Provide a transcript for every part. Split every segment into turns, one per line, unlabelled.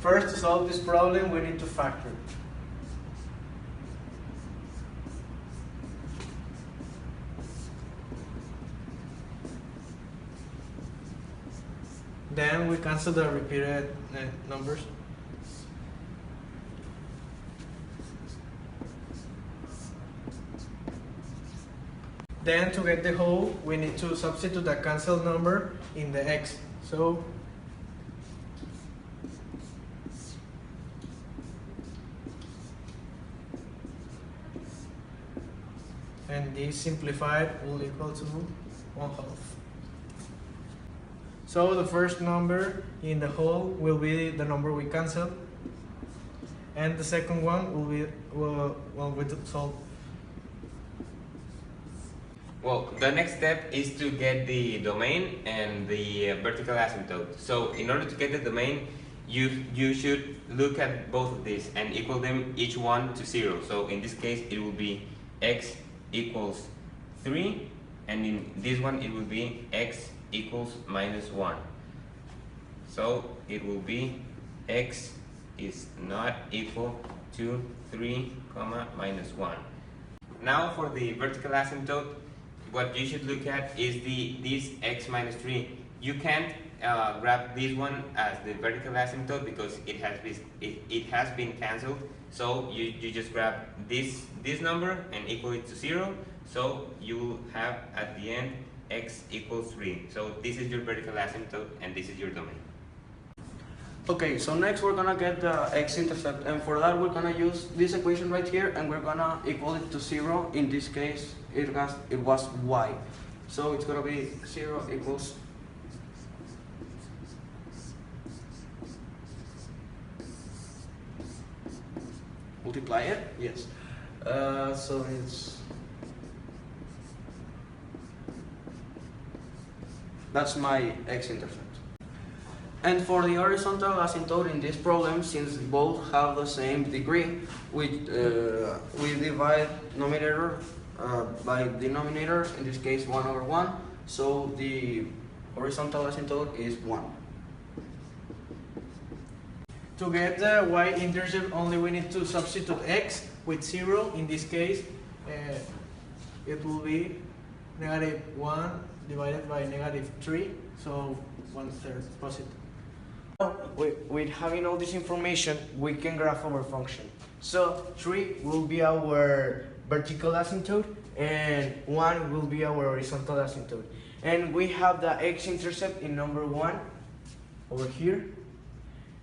First, to solve this problem, we need to factor. Then we cancel the repeated numbers. Then to get the whole, we need to substitute the cancelled number in the x. So and this simplified will equal to 1/2. So the first number in the whole will be the number we cancelled, and the second one will be we solve.
Well, the next step is to get the domain and the vertical asymptote. So in order to get the domain, you should look at both of these and equal them each one to 0. So in this case it will be x equals 3, and in this one it will be x equals -1. So it will be x is not equal to 3, -1. Now for the vertical asymptote, what you should look at is this x minus 3. You can't grab this one as the vertical asymptote because it has been cancelled. So you just grab this number and equal it to 0. So you will have at the end x equals 3. So this is your vertical asymptote and this is your domain.
Okay, so next we're gonna get the x-intercept, and for that we're gonna use this equation right here, and we're gonna equal it to 0. In this case, it was y. So it's gonna be 0 equals multiply it. Yes. So that's my x-intercept. And for the horizontal asymptote in this problem, since both have the same degree, we divide numerator by denominator, in this case 1/1, so the horizontal asymptote is 1.
To get the y-intercept, only we need to substitute x with 0. In this case, it will be -1 divided by -3, so 1/3 positive. With having all this information, we can graph our function. So 3 will be our vertical asymptote and 1 will be our horizontal asymptote. And we have the x-intercept in number 1 over here,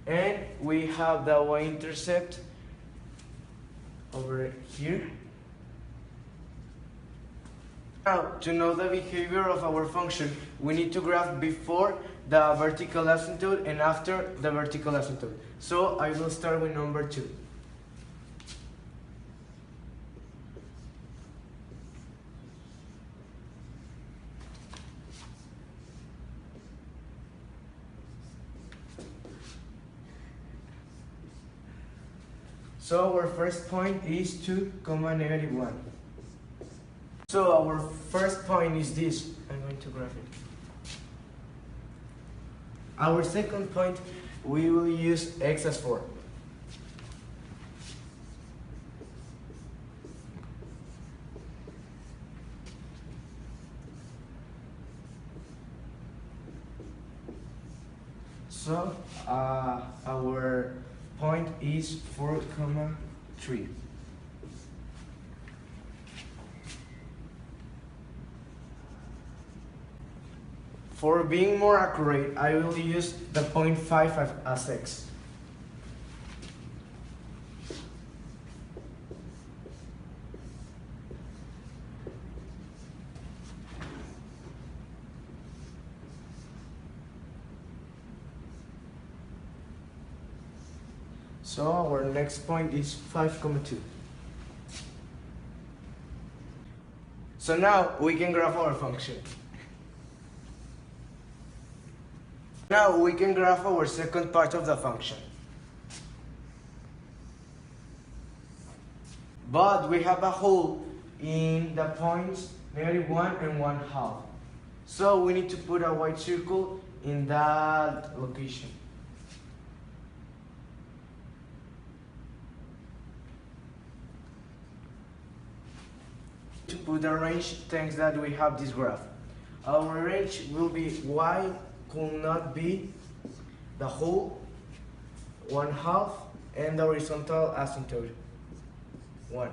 and we have the y-intercept over here. Now, to know the behavior of our function, we need to graph before the vertical asymptote and after the vertical asymptote. So I will start with number 2. So our first point is 2, -1. So our first point is this. I'm going to graph it. Our second point, we will use x as 4. So our point is 4,3. For being more accurate, I will use the 0.5 as x. So our next point is 5,2. So now we can graph our function. Now we can graph our second part of the function. But we have a hole in the points -1 and 1/2. So we need to put a white circle in that location. to put a range thanks that we have this graph. Our range will be y could not be the whole, 1/2, and the horizontal asymptote 1.